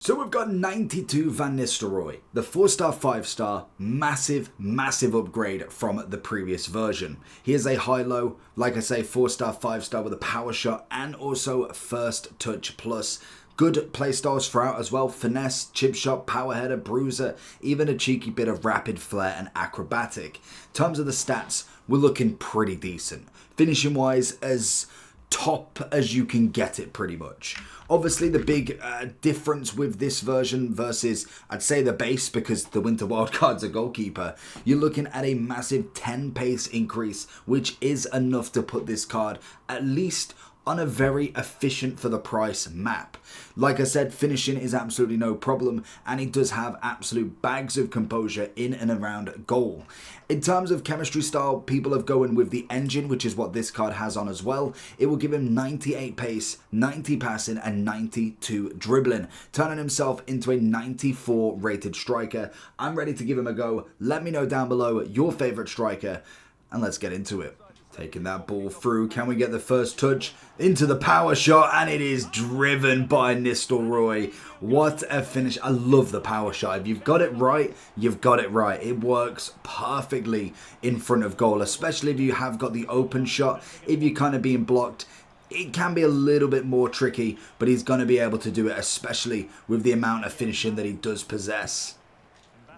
So we've got 92 Van Nistelrooy, the 4-star, 5-star, massive upgrade from the previous version. He is a high-low, like I say, 4-star, 5-star with a power shot and also first touch plus. Good playstyles throughout as well, finesse, chip shot, power header, bruiser, even a cheeky bit of rapid flair and acrobatic. In terms of the stats, we're looking pretty decent. Finishing wise, as top as you can get it pretty much. Obviously the big difference with this version versus I'd say the base, because the winter wildcard's a goalkeeper, you're looking at a massive 10 pace increase, which is enough to put this card at least on a very efficient for the price map. Like I said, finishing is absolutely no problem, and he does have absolute bags of composure in and around goal. In terms of chemistry style, people are going with the engine, which is what this card has on as well. It will give him 98 pace, 90 passing and 92 dribbling, turning himself into a 94 rated striker. I'm ready to give him a go. Let me know down below your favorite striker and let's get into it. Taking that ball through, can we get the first touch into the power shot? And it is driven by Nistelrooy. What a finish. I love the power shot. If you've got it right, you've got it right. It works perfectly in front of goal, especially if you have got the open shot. If you're kind of being blocked, it can be a little bit more tricky, but he's going to be able to do it, especially with the amount of finishing that he does possess.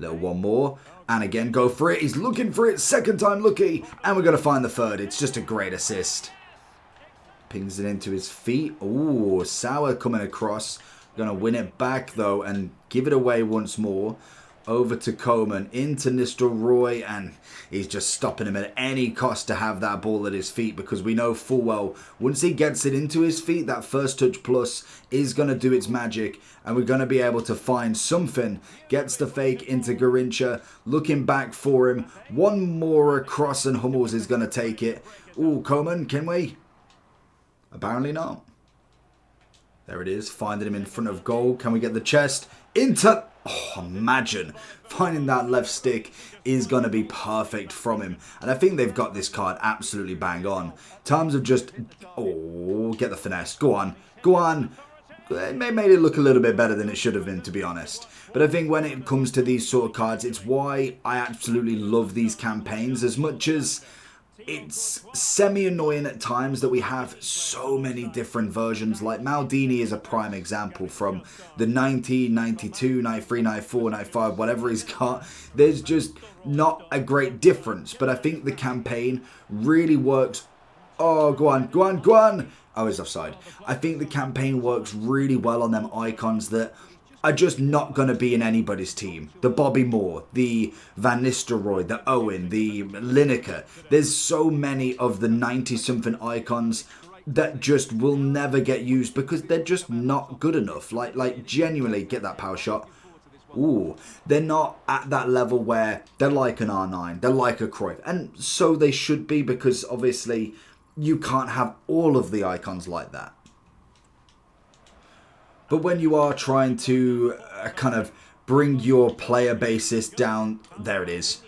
Little one more. And again, go for it. He's looking for it. Second time lucky. And we're going to find the third. It's just a great assist. Pings it into his feet. Ooh, Sauer coming across. Going to win it back, though, and give it away once more. Over to Coman, into Nistelrooy, and he's just stopping him at any cost to have that ball at his feet, because we know full well once he gets it into his feet, that first touch plus is going to do its magic, and we're going to be able to find something. Gets the fake into Garincha, looking back for him. One more across and Hummels is going to take it. Ooh, Coman, can we? Apparently not. There it is, finding him in front of goal. Can we get the chest? Into... Oh, imagine finding that left stick is going to be perfect from him. And I think they've got this card absolutely bang on. In terms of just... Oh, get the finesse. Go on. Go on. It made it look a little bit better than it should have been, to be honest. But I think when it comes to these sort of cards, it's why I absolutely love these campaigns, as much as it's semi-annoying at times that we have so many different versions. Like Maldini is a prime example from the 90, 92, 93, 94, 95, whatever he's got. There's just not a great difference. But I think the campaign really works. Oh, go on, go on, go on. Oh, he's offside. I think the campaign works really well on them icons that are just not going to be in anybody's team. The Bobby Moore, the Van Nistelrooy, the Owen, the Lineker. There's so many of the 90-something icons that just will never get used because they're just not good enough. Like genuinely, get that power shot. Ooh, they're not at that level where they're like an R9, they're like a Cruyff. And so they should be, because obviously you can't have all of the icons like that. But when you are trying to kind of bring your player basis down, there it is.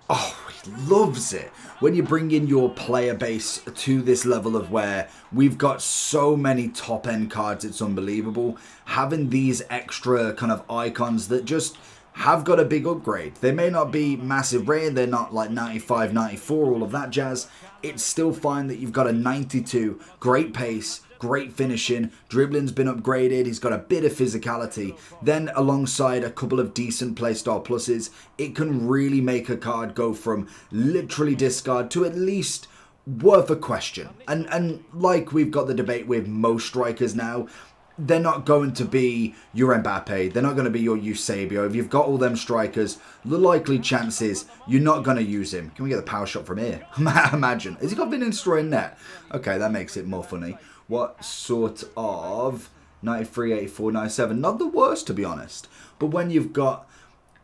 Oh, he loves it. When you bring in your player base to this level of where we've got so many top end cards, it's unbelievable. Having these extra kind of icons that just have got a big upgrade. They may not be massive rated, they're not like 95, 94, all of that jazz. It's still fine that you've got a 92, great pace, great finishing, dribbling's been upgraded, he's got a bit of physicality. Then alongside a couple of decent playstyle pluses, it can really make a card go from literally discard to at least worth a question. And like we've got the debate with most strikers now, they're not going to be your Mbappe, they're not going to be your Eusebio. If you've got all them strikers, the likely chance is you're not going to use him. Can we get the power shot from here? Imagine. Has he got Van Nistelrooy in net? Okay, that makes it more funny. What sort of 93, 84, 97? Not the worst, to be honest. But when you've got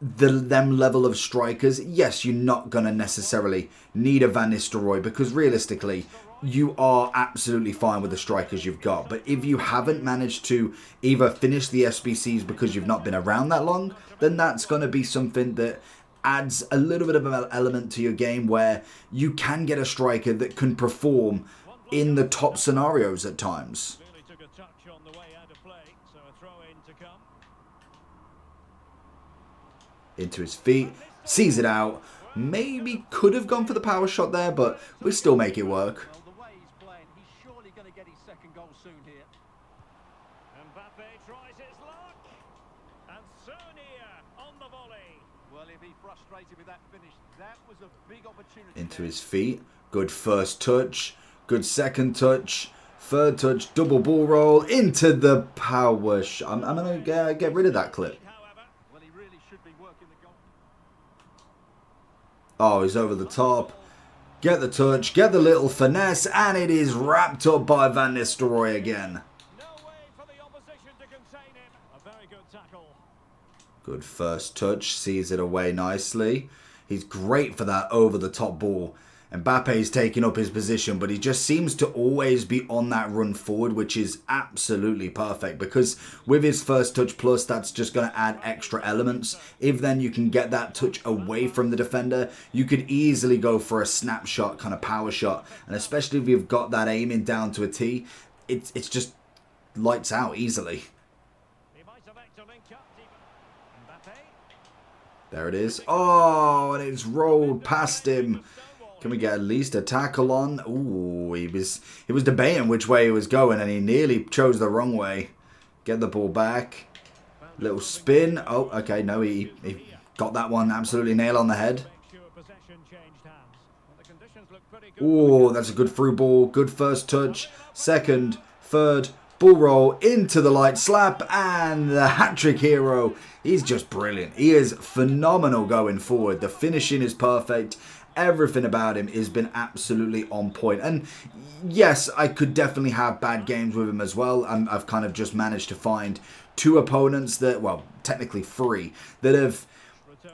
them level of strikers, yes, you're not going to necessarily need a Van Nistelrooy, because realistically, you are absolutely fine with the strikers you've got. But if you haven't managed to either finish the SBCs because you've not been around that long, then that's going to be something that adds a little bit of an element to your game where you can get a striker that can perform in the top scenarios at times. Into his feet. Sees it out. Maybe could have gone for the power shot there, but we still make it work. Well, the way he's playing, he's surely going to get his second goal soon here. Mbappe tries his luck. And Sonia on the volley. Well, he'll be frustrated with that finish. That was a big opportunity. Into his feet. Good first touch. Good second touch. Third touch. Double ball roll. Into the power shot. I'm going to get rid of that clip. Well, he really should be working the goal. Oh, he's over the top. Get the touch. Get the little finesse. And it is wrapped up by Van Nistelrooy again. No way for the opposition to contain him. A very good tackle. Good first touch. Sees it away nicely. He's great for that over-the-top ball. Mbappe's taking up his position, but he just seems to always be on that run forward, which is absolutely perfect because with his first touch plus, that's just going to add extra elements. If then you can get that touch away from the defender, you could easily go for a snapshot kind of power shot. And especially if you've got that aiming down to a T, it's just lights out easily. He might elect to link up. Mbappe. There it is. Oh, and it's rolled past him. Can we get at least a tackle on? Ooh, he was debating which way he was going, and he nearly chose the wrong way. Get the ball back. Little spin. Oh, okay, no, he got that one absolutely nail on the head. Ooh, that's a good through ball. Good first touch. Second, third, ball roll into the light slap, and the hat-trick hero. He's just brilliant. He is phenomenal going forward. The finishing is perfect. Everything about him has been absolutely on point. And yes, I could definitely have bad games with him as well. I've kind of just managed to find two opponents that, well, technically three, that have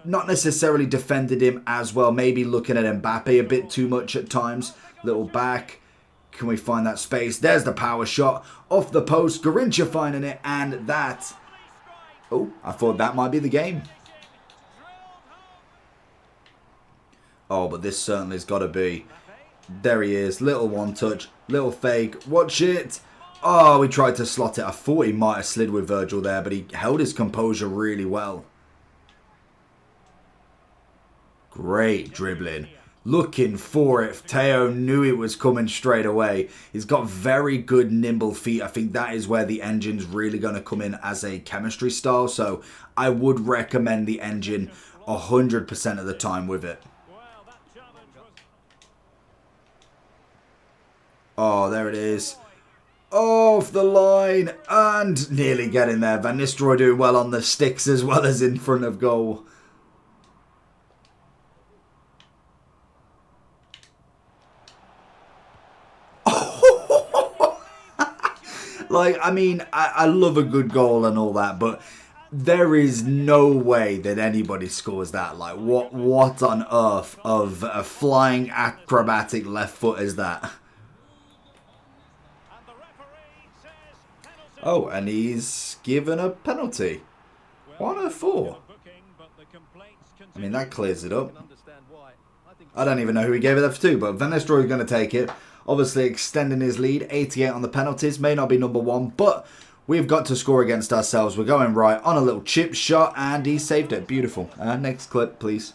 not necessarily defended him as well. Maybe looking at Mbappe a bit too much at times. Little back. Can we find that space? There's the power shot. Off the post. Garincha finding it. And that... Oh, I thought that might be the game. Oh, but this certainly has got to be. There he is. Little one touch. Little fake. Watch it. Oh, he tried to slot it. I thought he might have slid with Virgil there, but he held his composure really well. Great dribbling. Looking for it. Theo knew it was coming straight away. He's got very good nimble feet. I think that is where the engine's really going to come in as a chemistry style. So I would recommend the engine 100% of the time with it. Oh, there it is. Off the line. And nearly getting there. Van Nistelrooy doing well on the sticks as well as in front of goal. Like, I mean, I love a good goal and all that, but there is no way that anybody scores that. Like, what on earth of a flying acrobatic left foot is that? Oh, and he's given a penalty. 104. I mean, that clears it up. I don't even know who he gave it up to, but Van Nistelrooy is going to take it. Obviously extending his lead, 88 on the penalties. May not be number one, but we've got to score against ourselves. We're going right on a little chip shot, and he saved it. Beautiful. Next clip, please.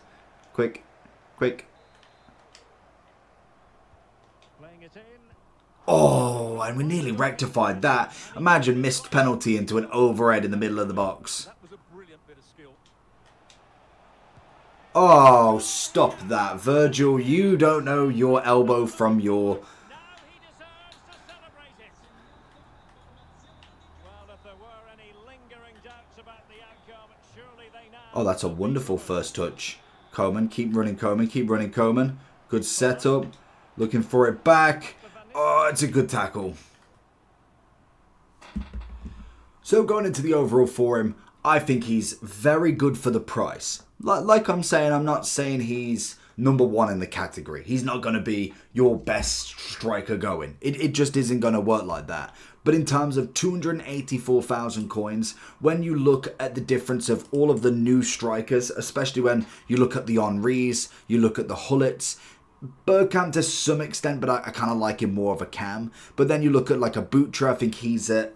Quick. Quick. Oh, and we nearly rectified that. Imagine missed penalty into an overhead in the middle of the box. Oh, stop that. Virgil, you don't know your elbow from your... Oh, that's a wonderful first touch. Coman, keep running Coman, keep running Coman. Good setup. Looking for it back. Oh, it's a good tackle. So going into the overall for him, I think he's very good for the price. Like I'm saying, I'm not saying he's number one in the category. He's not going to be your best striker going. It just isn't going to work like that. But in terms of 284,000 coins, when you look at the difference of all of the new strikers, especially when you look at the Henrys, you look at the Hullets, Bergkamp to some extent, but I kind of like him more of a cam. But then you look at like a Butra, I think he's at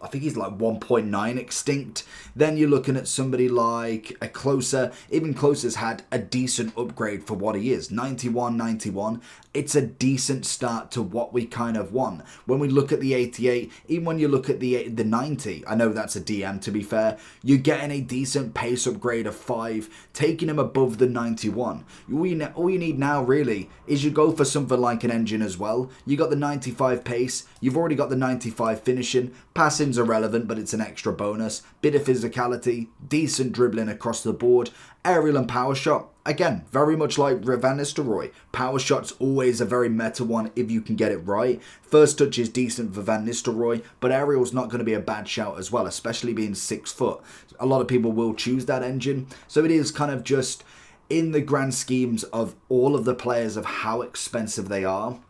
I think he's like 1.9 extinct. Then you're looking at somebody like a Closer. Even Closer's had a decent upgrade for what he is. 91, 91. It's a decent start to what we kind of want. When we look at the 88, even when you look at the 90, I know that's a DM to be fair, you're getting a decent pace upgrade of 5, taking him above the 91. All you need now really is you go for something like an engine as well. You got the 95 pace, you've already got the 95 finishing, passing's irrelevant but it's an extra bonus, bit of physicality, decent dribbling across the board, aerial and power shot. Again, very much like Van Nistelrooy. Power shot's always a very meta one if you can get it right. First touch is decent for Van Nistelrooy, but aerial's not going to be a bad shout as well, especially being 6 foot. A lot of people will choose that engine. So it is kind of just, in the grand schemes of all of the players of how expensive they are,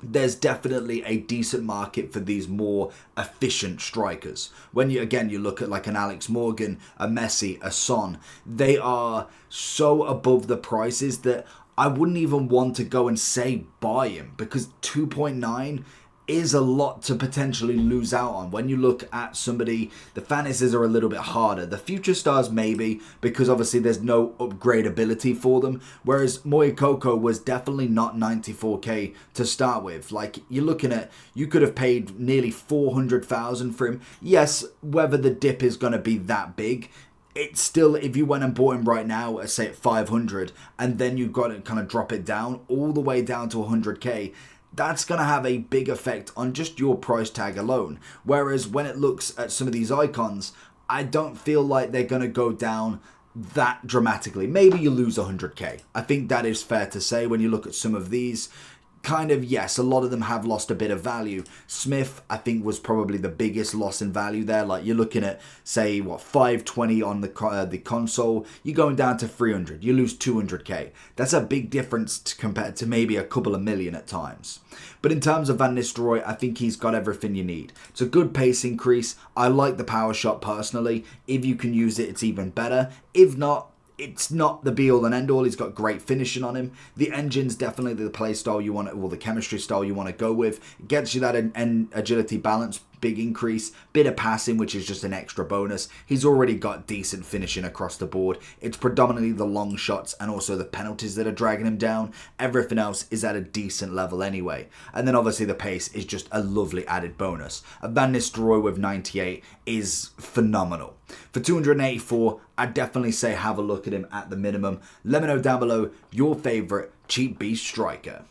there's definitely a decent market for these more efficient strikers. When you look at like an Alex Morgan, a Messi, a Son, they are so above the prices that I wouldn't even want to go and say buy him, because 2.9 is a lot to potentially lose out on. When you look at somebody, the fantasies are a little bit harder. The future stars maybe, because obviously there's no upgradability for them, whereas Moyokoko was definitely not 94k to start with. Like, you're looking at, you could have paid nearly 400,000 for him. Yes, whether the dip is going to be that big, it's still, if you went and bought him right now, say at 500, and then you've got to kind of drop it down all the way down to 100k, that's going to have a big effect on just your price tag alone. Whereas when it looks at some of these icons, I don't feel like they're going to go down that dramatically. Maybe you lose 100k. I think that is fair to say when you look at some of these. Kind of, yes, a lot of them have lost a bit of value. Smith, I think, was probably the biggest loss in value there. Like, you're looking at, say, 520 on the console. You're going down to 300. You lose 200k. That's a big difference compared to maybe a couple of million at times. But in terms of Van Nistelrooy, I think he's got everything you need. It's a good pace increase. I like the power shot personally. If you can use it, it's even better. If not, it's not the be-all and end-all. He's got great finishing on him. The engine's definitely the play style you want, or the chemistry style you want to go with. It gets you that agility balance, big increase, bit of passing, which is just an extra bonus. He's already got decent finishing across the board. It's predominantly the long shots and also the penalties that are dragging him down. Everything else is at a decent level anyway. And then obviously the pace is just a lovely added bonus. A Van Nistelrooy with 98 is phenomenal. For 284, I'd definitely say have a look at him at the minimum. Let me know down below your favourite cheap beast striker.